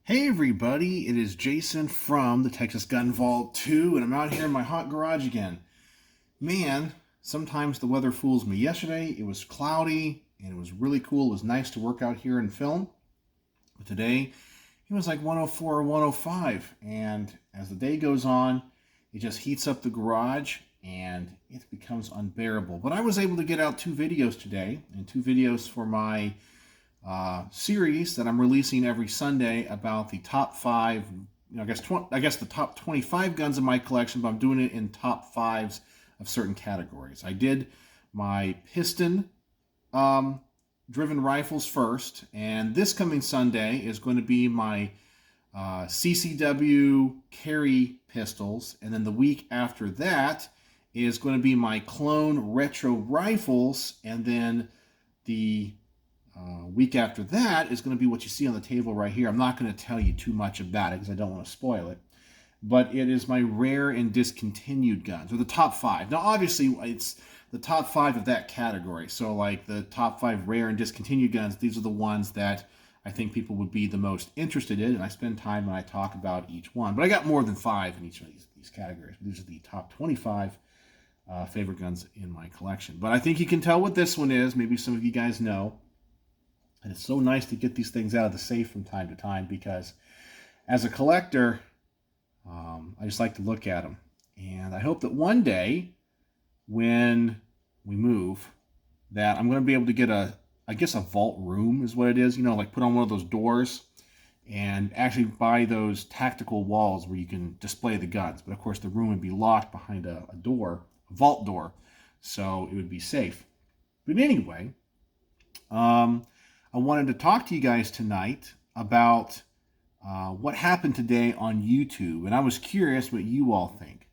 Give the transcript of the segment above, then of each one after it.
Hey everybody, it is Jason from the Texas Gun Vault 2, and I'm out here in my hot garage again. Man, sometimes the weather fools me. Yesterday it was cloudy and it was really cool. It was nice to work out here and film. But today it was like 104 or 105, and as the day goes on, it just heats up the garage and it becomes unbearable. But I was able to get out two videos today, and two videos for my series that I'm releasing every Sunday about the top five, I guess the top 25 guns in my collection, but I'm doing it in top fives of certain categories. I did my piston driven rifles first, and this coming Sunday is going to be my CCW carry pistols, and then the week after that is going to be my clone retro rifles, and then the week after that is going to be what you see on the table right here. I'm not going to tell you too much about it because I don't want to spoil it. But it is my rare and discontinued guns, or the top five. Now, obviously, it's the top five of that category. So, like the top five rare and discontinued guns, these are the ones that I think people would be the most interested in. And I spend time and I talk about each one. But I got more than five in each of these categories. These are the top 25 favorite guns in my collection. But I think you can tell what this one is. Maybe some of you guys know. And it's so nice to get these things out of the safe from time to time because as a collector, I just like to look at them. And I hope that one day when we move that I'm going to be able to get I guess a vault room is what it is, like put on one of those doors and actually buy those tactical walls where you can display the guns. But of course the room would be locked behind a door, a vault door, so it would be safe. But anyway, I wanted to talk to you guys tonight about what happened today on YouTube, and I was curious what you all think.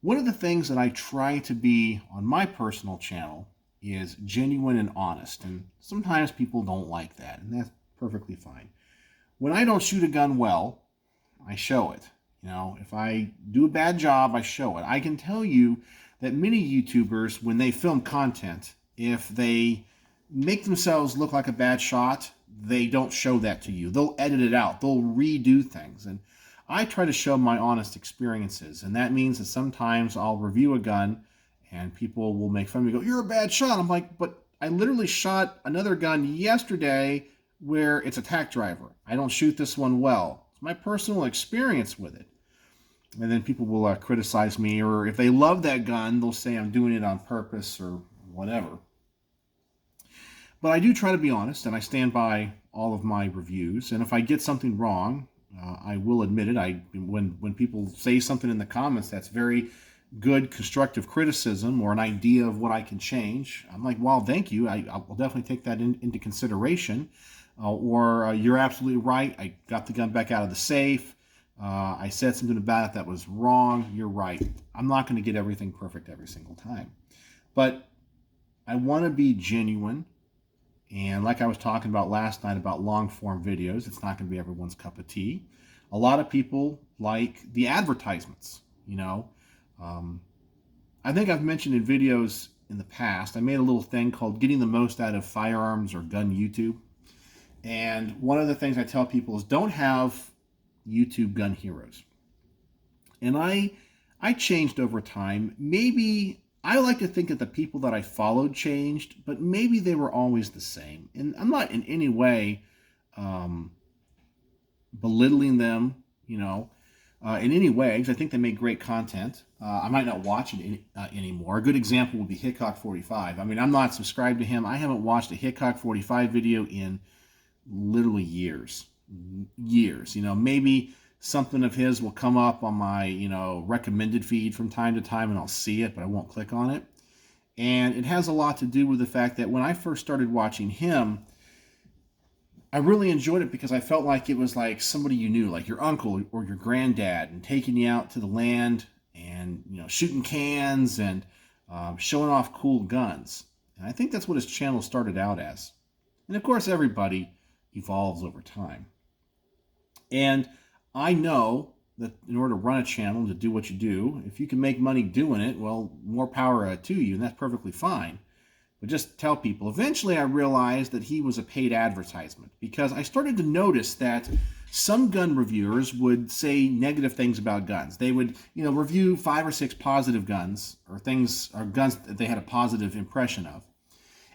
One of the things that I try to be on my personal channel is genuine and honest, and sometimes people don't like that, and that's perfectly fine. When I don't shoot a gun well, I show it. If I do a bad job, I show it. I can tell you that many YouTubers, when they film content, if they make themselves look like a bad shot, they don't show that to you. They'll edit it out. They'll redo things. And I try to show my honest experiences. And that means that sometimes I'll review a gun and people will make fun of me, go, "You're a bad shot." I'm like, but I literally shot another gun yesterday where it's a tack driver. I don't shoot this one well. It's my personal experience with it. And then people will criticize me, or if they love that gun, they'll say I'm doing it on purpose or whatever. But I do try to be honest, and I stand by all of my reviews. And if I get something wrong, I will admit it. When people say something in the comments that's very good, constructive criticism or an idea of what I can change, I'm like, well, thank you. I will definitely take that into consideration. Or you're absolutely right. I got the gun back out of the safe. I said something about it that was wrong. You're right. I'm not going to get everything perfect every single time. But I want to be genuine. And like I was talking about last night about long-form videos, it's not going to be everyone's cup of tea. A lot of people like the advertisements, I think I've mentioned in videos in the past, I made a little thing called Getting the Most Out of Firearms or Gun YouTube. And one of the things I tell people is don't have YouTube gun heroes. And I changed over time. Maybe I like to think that the people that I followed changed, but maybe they were always the same. And I'm not in any way belittling them, in any way, because I think they make great content. I might not watch it anymore. A good example would be Hickok 45. I mean, I'm not subscribed to him. I haven't watched a Hickok 45 video in literally years. Maybe something of his will come up on my, recommended feed from time to time and I'll see it, but I won't click on it. And it has a lot to do with the fact that when I first started watching him, I really enjoyed it because I felt like it was like somebody you knew, like your uncle or your granddad, and taking you out to the land and, shooting cans and showing off cool guns. And I think that's what his channel started out as. And of course, everybody evolves over time. And I know that in order to run a channel, to do what you do, if you can make money doing it, well, more power to you, and that's perfectly fine. But just tell people. Eventually, I realized that he was a paid advertisement because I started to notice that some gun reviewers would say negative things about guns. They would, review 5 or 6 positive guns or guns that they had a positive impression of.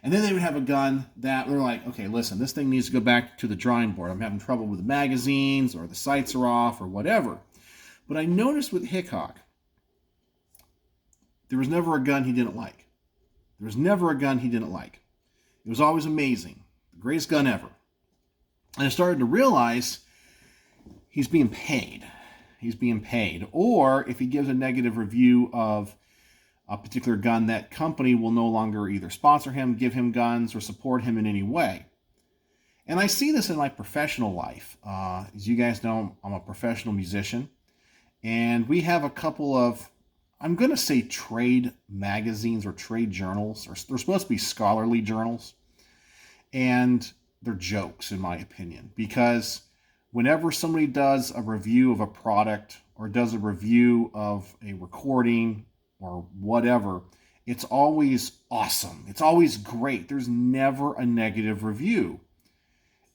And then they would have a gun that they're like, okay, listen, this thing needs to go back to the drawing board. I'm having trouble with the magazines, or the sights are off, or whatever. But I noticed with Hickok, there was never a gun he didn't like. There was never a gun he didn't like. It was always amazing. The greatest gun ever. And I started to realize he's being paid. He's being paid. Or if he gives a negative review of a particular gun, that company will no longer either sponsor him, give him guns, or support him in any way. And I see this in my professional life. As you guys know, I'm a professional musician. And we have a couple of, I'm going to say, trade magazines or trade journals. Or they're supposed to be scholarly journals. And they're jokes, in my opinion. Because whenever somebody does a review of a product or does a review of a recording or whatever, it's always awesome. It's always great. There's never a negative review.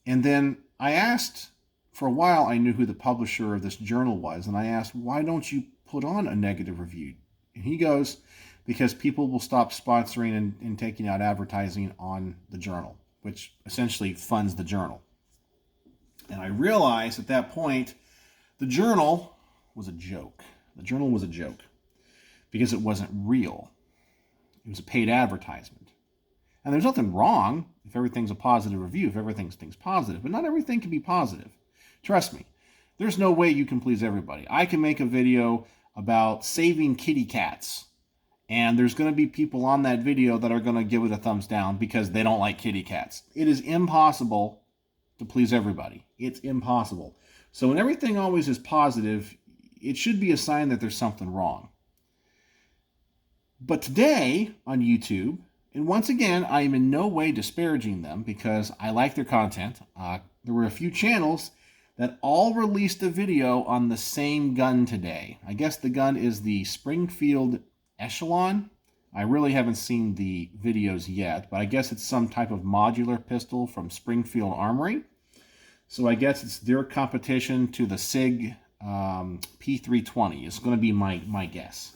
And then I asked, for a while, I knew who the publisher of this journal was, and I asked, why don't you put on a negative review? And he goes, because people will stop sponsoring and taking out advertising on the journal, which essentially funds the journal. And I realized at that point, the journal was a joke. The journal was a joke because it wasn't real. It was a paid advertisement. And there's nothing wrong if everything's a positive review, if everything's positive, but not everything can be positive. Trust me, there's no way you can please everybody. I can make a video about saving kitty cats, and there's going to be people on that video that are going to give it a thumbs down because they don't like kitty cats. It is impossible to please everybody. It's impossible. So when everything always is positive, it should be a sign that there's something wrong. But today on YouTube, and once again, I am in no way disparaging them because I like their content. There were a few channels that all released a video on the same gun today. I guess the gun is the Springfield Echelon. I really haven't seen the videos yet, but I guess it's some type of modular pistol from Springfield Armory. So I guess it's their competition to the SIG P320. It's going to be my guess.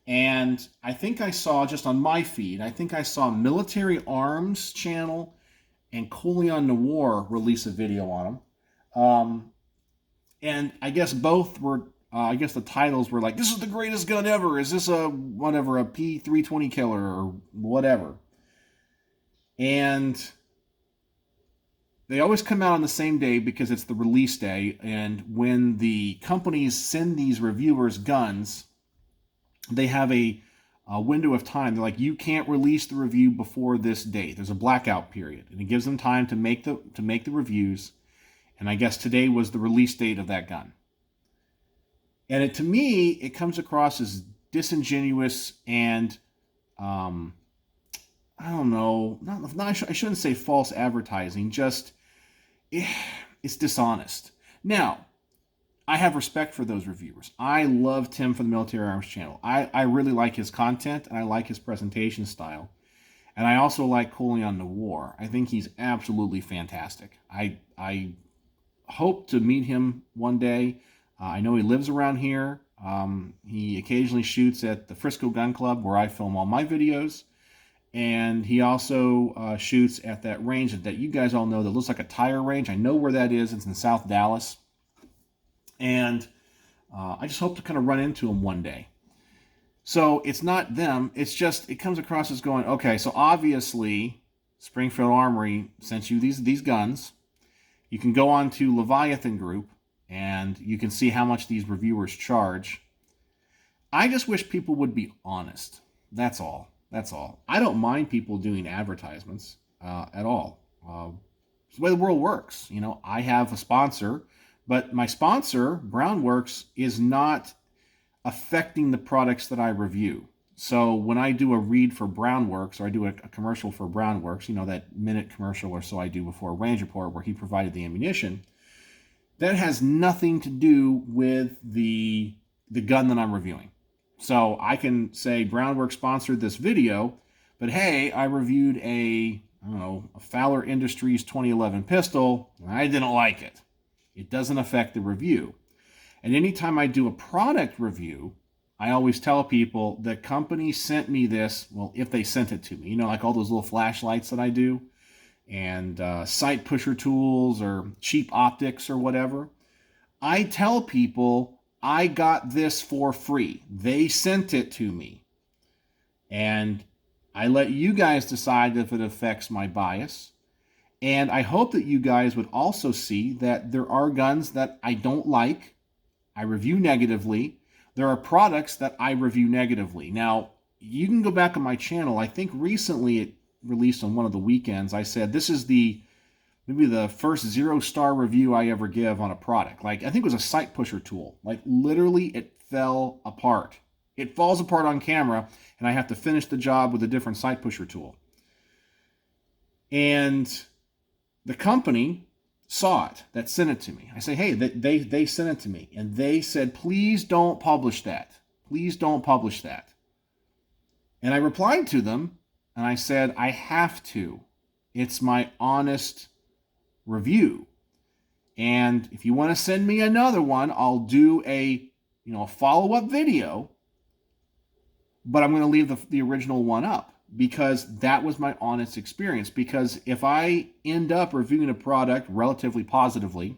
And I think I saw, just on my feed, I think I saw Military Arms channel and Coleon Noir release a video on them. And I guess both were, I guess the titles were like, this is the greatest gun ever. Is this a P320 killer or whatever? And they always come out on the same day because it's the release day. And when the companies send these reviewers guns, they have a window of time. They're like, you can't release the review before this date. There's a blackout period, and it gives them time to make the reviews. And I guess today was the release date of that gun. And to me, it comes across as disingenuous and I don't know. I shouldn't say false advertising. Just it's dishonest. Now, I have respect for those reviewers. I love Tim from the Military Arms channel. I really like his content, and I like his presentation style. And I also like Coleon Noir. I think he's absolutely fantastic. I hope to meet him one day. I know he lives around here. He occasionally shoots at the Frisco Gun Club, where I film all my videos. And he also shoots at that range that you guys all know that looks like a tire range. I know where that is. It's in South Dallas. And I just hope to kind of run into him one day. So it's not them. It's just, it comes across as going, okay, so obviously Springfield Armory sent you these guns. You can go on to Leviathan Group and you can see how much these reviewers charge. I just wish people would be honest. That's all. That's all. I don't mind people doing advertisements at all. It's the way the world works. You know, I have a sponsor. But my sponsor, Brownworks, is not affecting the products that I review. So when I do a read for Brownworks, or I do a commercial for Brownworks, you know, that minute commercial or so I do before a range report where he provided the ammunition, that has nothing to do with the gun that I'm reviewing. So I can say Brownworks sponsored this video, but hey, I reviewed a Fowler Industries 2011 pistol, and I didn't like it. It doesn't affect the review. And anytime I do a product review, I always tell people the company sent me this, well, if they sent it to me, like all those little flashlights that I do, and sight pusher tools or cheap optics or whatever. I tell people I got this for free. They sent it to me. And I let you guys decide if it affects my bias. And I hope that you guys would also see that there are guns that I don't like. I review negatively. There are products that I review negatively. Now, you can go back on my channel. I think recently it released on one of the weekends. I said this is maybe the first 0-star review I ever give on a product. Like, I think it was a sight pusher tool. Like, literally, it fell apart. It falls apart on camera, and I have to finish the job with a different sight pusher tool. And the company saw it, that sent it to me. I say, hey, they sent it to me. And they said, please don't publish that. Please don't publish that. And I replied to them, and I said, I have to. It's my honest review. And if you want to send me another one, I'll do a follow-up video. But I'm going to leave the original one up because that was my honest experience. Because if I end up reviewing a product relatively positively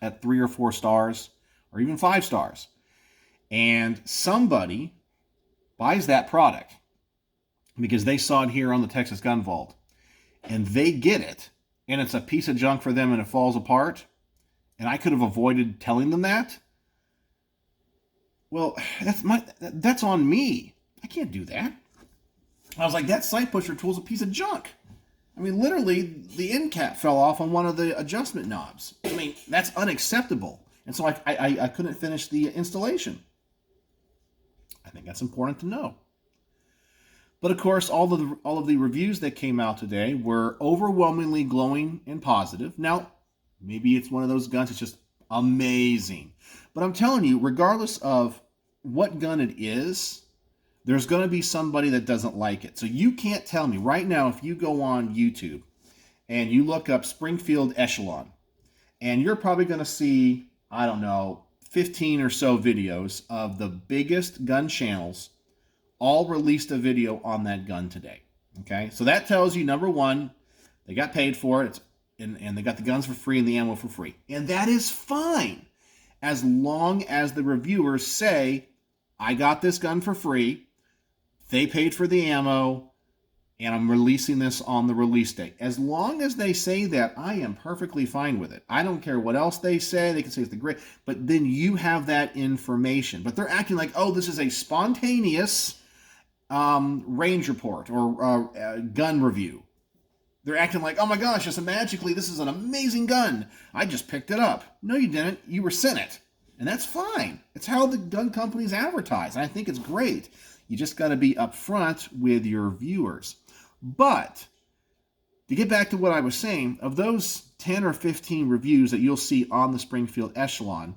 at 3 or 4 stars or even 5 stars, and somebody buys that product because they saw it here on the Texas Gun Vault and they get it and it's a piece of junk for them and it falls apart, and I could have avoided telling them that, well, that's on me. I can't do that. I was like, that sight pusher tool is a piece of junk. I mean, literally, the end cap fell off on one of the adjustment knobs. I mean, that's unacceptable. And so I couldn't finish the installation. I think that's important to know. But of course, all of the reviews that came out today were overwhelmingly glowing and positive. Now, maybe it's one of those guns that's just amazing. But I'm telling you, regardless of what gun it is, there's going to be somebody that doesn't like it. So you can't tell me right now, if you go on YouTube and you look up Springfield Echelon, and you're probably going to see, 15 or so videos of the biggest gun channels all released a video on that gun today. Okay, so that tells you, number one, they got paid for it, and they got the guns for free and the ammo for free. And that is fine, as long as the reviewers say, I got this gun for free, they paid for the ammo, and I'm releasing this on the release date. As long as they say that, I am perfectly fine with it. I don't care what else they say. They can say it's the great, but then you have that information. But they're acting like, oh, this is a spontaneous range report or gun review. They're acting like, oh my gosh, just magically, this is an amazing gun. I just picked it up. No, you didn't. You were sent it. And that's fine. It's how the gun companies advertise. And I think it's great. You just got to be upfront with your viewers. But to get back to what I was saying, of those 10 or 15 reviews that you'll see on the Springfield Echelon,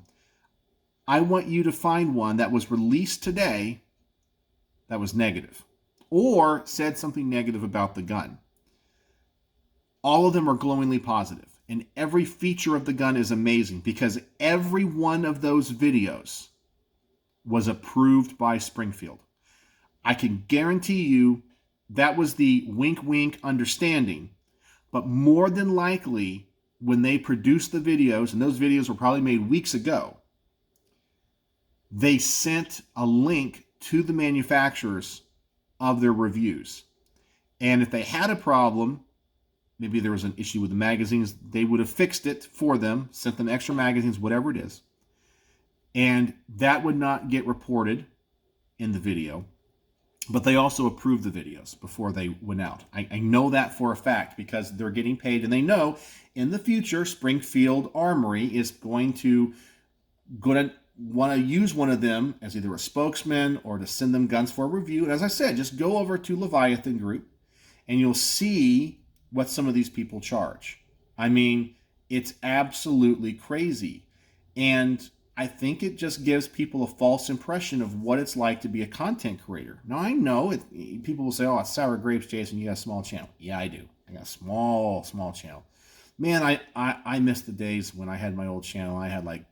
I want you to find one that was released today that was negative or said something negative about the gun. All of them are glowingly positive, and every feature of the gun is amazing because every one of those videos was approved by Springfield. I can guarantee you that was the wink-wink understanding, but more than likely, when they produced the videos, and those videos were probably made weeks ago, they sent a link to the manufacturers of their reviews. And if they had a problem, maybe there was an issue with the magazines, they would have fixed it for them, sent them extra magazines, whatever it is. And that would not get reported in the video. But they also approved the videos before they went out. I know that for a fact because they're getting paid. And they know in the future, Springfield Armory is going to want to use one of them as either a spokesman or to send them guns for a review. And as I said, just go over to Leviathan Group and you'll see what some of these people charge. I mean, it's absolutely crazy. And I think it just gives people a false impression of what it's like to be a content creator. Now, I know people will say, oh, it's sour grapes, Jason, you got a small channel. Yeah, I do. I got a small channel. Man, I miss the days when I had my old channel. I had like,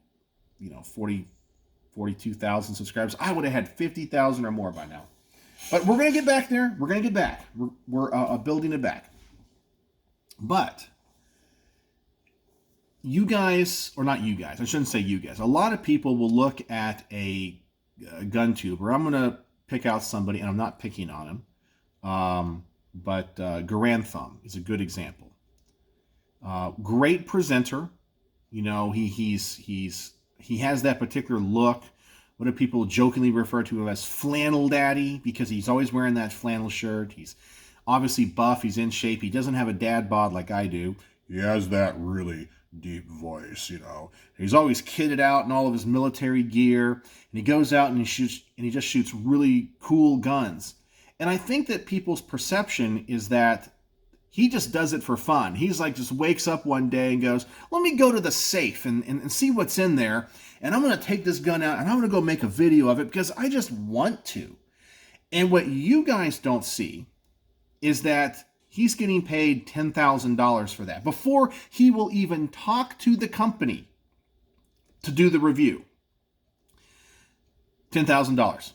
42,000 subscribers. I would have had 50,000 or more by now. But we're going to get back there. We're going to get back. We're building it back. But you guys, or not you guys, I shouldn't say you guys. A lot of people will look at a gun tuber. I'm going to pick out somebody, and I'm not picking on him. But Garantham is a good example. Great presenter. He has that particular look. What do people jokingly refer to him as? Flannel daddy, because he's always wearing that flannel shirt. He's obviously buff. He's in shape. He doesn't have a dad bod like I do. He has that really deep voice, He's always kitted out in all of his military gear, and he goes out and he just shoots really cool guns. And I think that people's perception is that he just does it for fun. He's like, just wakes up one day and goes, let me go to the safe and see what's in there. And I'm going to take this gun out and I'm going to go make a video of it because I just want to. And what you guys don't see is that he's getting paid $10,000 for that before he will even talk to the company to do the review. $10,000.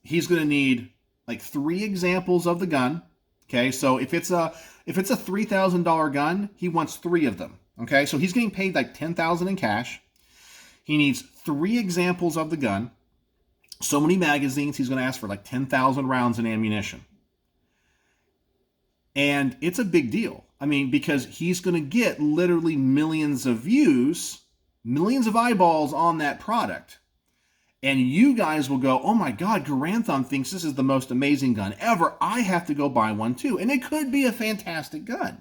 He's going to need like 3 examples of the gun. Okay, so if it's a $3,000 gun, he wants 3 of them. Okay, so he's getting paid like $10,000 in cash. He needs 3 examples of the gun. So many magazines, he's going to ask for like 10,000 rounds in ammunition. And it's a big deal. I mean, because he's going to get literally millions of views, millions of eyeballs on that product. And you guys will go, oh my God, Garantham thinks this is the most amazing gun ever. I have to go buy one too. And it could be a fantastic gun.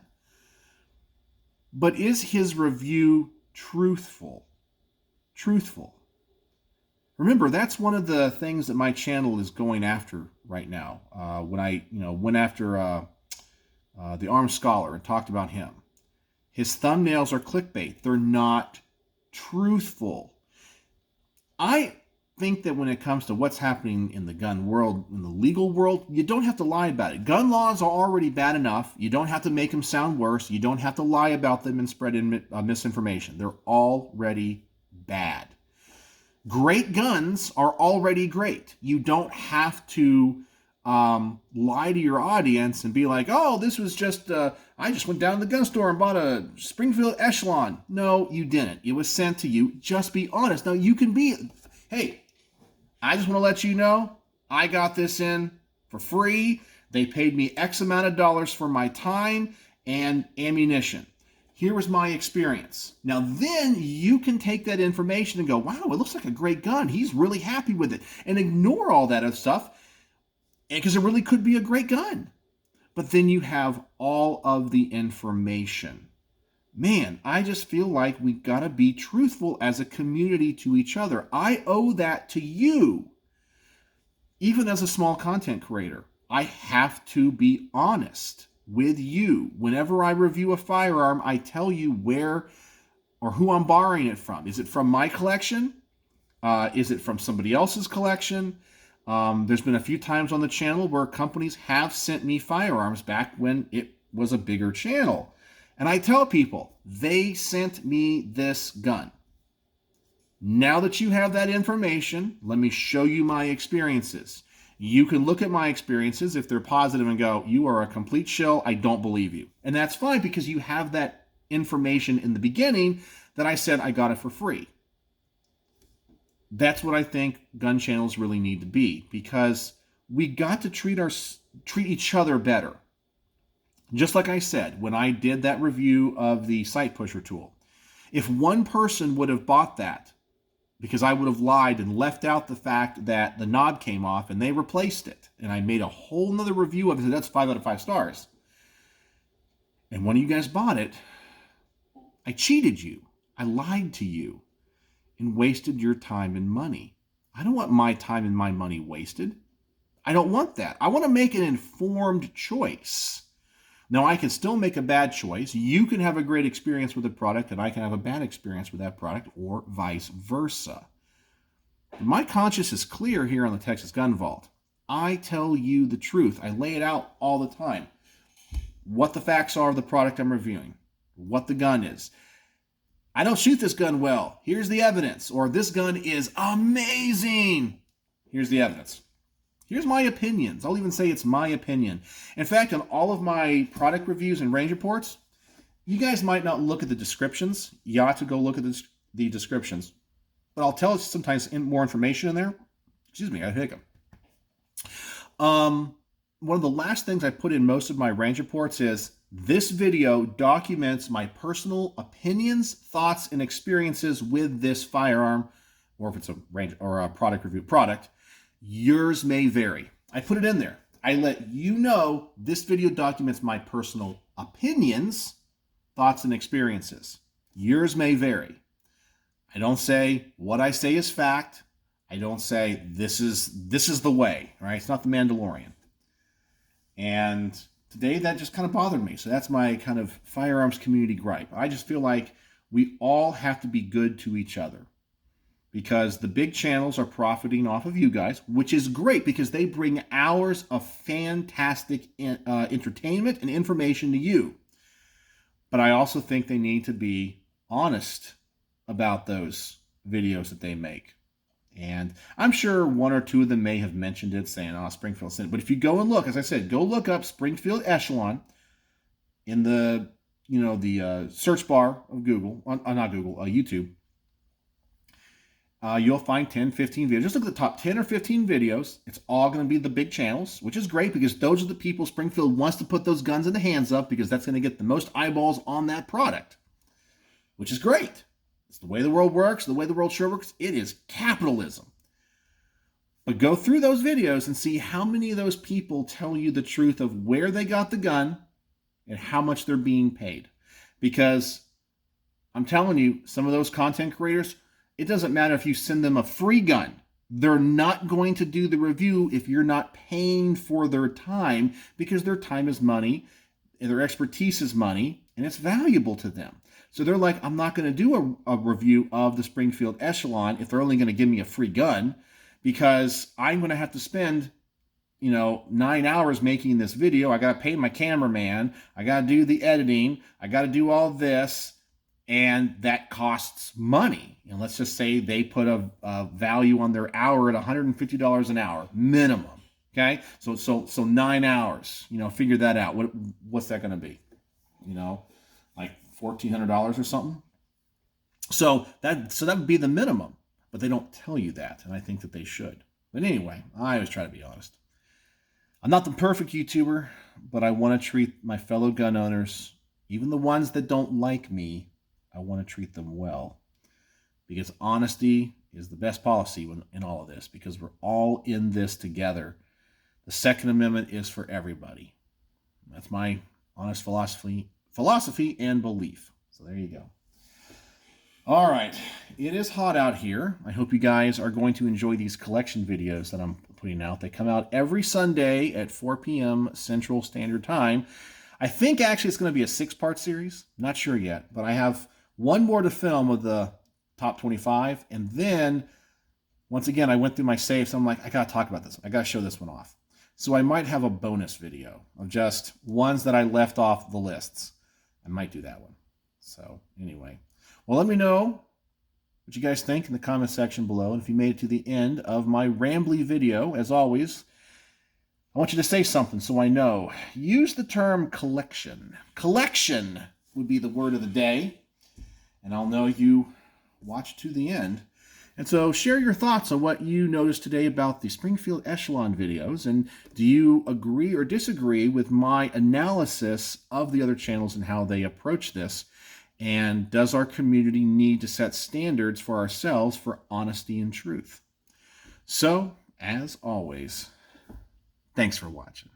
But is his review truthful? Remember, that's one of the things that my channel is going after right now. When I went after the Armed Scholar and talked about him. His thumbnails are clickbait. They're not truthful. I think that when it comes to what's happening in the gun world, in the legal world, you don't have to lie about it. Gun laws are already bad enough. You don't have to make them sound worse. You don't have to lie about them and spread misinformation. They're already bad. Great guns are already great. You don't have to lie to your audience and be like, oh, this was just, I just went down to the gun store and bought a Springfield Echelon. No, you didn't. It was sent to you. Just be honest. Now, you can be, hey, I just want to let you know, I got this in for free. They paid me X amount of dollars for my time and ammunition. Here was my experience. Now, then you can take that information and go, wow, it looks like a great gun. He's really happy with it. And ignore all that other stuff because it really could be a great gun. But then you have all of the information. Man, I just feel like we got to be truthful as a community to each other. I owe that to you. Even as a small content creator, I have to be honest with you. Whenever I review a firearm, I tell you where or who I'm borrowing it from. Is it from my collection? Is it from somebody else's collection? There's been a few times on the channel where companies have sent me firearms back when it was a bigger channel. And I tell people, they sent me this gun. Now that you have that information, let me show you my experiences. You can look at my experiences if they're positive and go, you are a complete shill, I don't believe you. And that's fine because you have that information in the beginning that I said I got it for free. That's what I think gun channels really need to be, because we got to treat each other better. Just like I said, when I did that review of the Sight Pusher tool, if one person would have bought that, because I would have lied and left out the fact that the knob came off and they replaced it, and I made a whole nother review of it, that's 5 out of 5 stars. And one of you guys bought it, I cheated you. I lied to you and wasted your time and money. I don't want my time and my money wasted. I don't want that. I want to make an informed choice. Now, I can still make a bad choice. You can have a great experience with a product and I can have a bad experience with that product, or vice versa. My conscience is clear here on the Texas Gun Vault. I tell you the truth. I lay it out all the time. What the facts are of the product I'm reviewing. what the gun is. I don't shoot this gun well. Here's the evidence. Or this gun is amazing. Here's the evidence. Here's my opinions. I'll even say it's my opinion. In fact, on all of my product reviews and range reports, you guys might not look at the descriptions. You ought to go look at the descriptions. But I'll tell you sometimes more information in there. Excuse me, I hiccup. One of the last things I put in most of my range reports is this video documents my personal opinions, thoughts, and experiences with this firearm, or if it's a range or a product review product. Yours may vary. I put it in there. I let you know this video documents my personal opinions, thoughts, and experiences. Yours may vary. I don't say what I say is fact. I don't say this is the way, right? It's not the Mandalorian. And today that just kind of bothered me. So that's my kind of firearms community gripe. I just feel like we all have to be good to each other, because the big channels are profiting off of you guys, which is great because they bring hours of fantastic entertainment and information to you. But I also think they need to be honest about those videos that they make. And I'm sure one or two of them may have mentioned it, saying, oh, Springfield sent it. But if you go and look, as I said, go look up Springfield Echelon in the, the search bar of Google, not Google, YouTube. You'll find 10, 15 videos. Just look at the top 10 or 15 videos. It's all going to be the big channels, which is great because those are the people Springfield wants to put those guns in the hands of, because that's going to get the most eyeballs on that product, which is great. It's the way the world works, the way the world sure works. It is capitalism. But go through those videos and see how many of those people tell you the truth of where they got the gun and how much they're being paid. Because I'm telling you, some of those content creators, it doesn't matter if you send them a free gun. They're not going to do the review if you're not paying for their time, because their time is money, and their expertise is money, and it's valuable to them. So they're like, I'm not going to do a review of the Springfield Echelon if they're only going to give me a free gun, because I'm going to have to spend 9 hours making this video. I got to pay my cameraman. I got to do the editing. I got to do all this. And that costs money. And let's just say they put a value on their hour at $150 an hour minimum. Okay, so 9 hours. Figure that out. What's that going to be? Like $1,400 or something. So that would be the minimum. But they don't tell you that, and I think that they should. But anyway, I always try to be honest. I'm not the perfect YouTuber, but I want to treat my fellow gun owners, even the ones that don't like me, I want to treat them well, because honesty is the best policy in all of this, because we're all in this together. The Second Amendment is for everybody. That's my honest philosophy and belief. So there you go. All right. It is hot out here. I hope you guys are going to enjoy these collection videos that I'm putting out. They come out every Sunday at 4 p.m. Central Standard Time. I think actually it's going to be a 6-part series. Not sure yet, but I have one more to film of the top 25. And then, once again, I went through my saves. So I'm like, I got to talk about this. I got to show this one off. So I might have a bonus video of just ones that I left off the lists. I might do that one. So anyway, well, let me know what you guys think in the comment section below. And if you made it to the end of my rambly video, as always, I want you to say something so I know. Use the term collection. Collection would be the word of the day. And I'll know you watched to the end. And so share your thoughts on what you noticed today about the Springfield Echelon videos. And do you agree or disagree with my analysis of the other channels and how they approach this? And does our community need to set standards for ourselves for honesty and truth? So, as always, thanks for watching.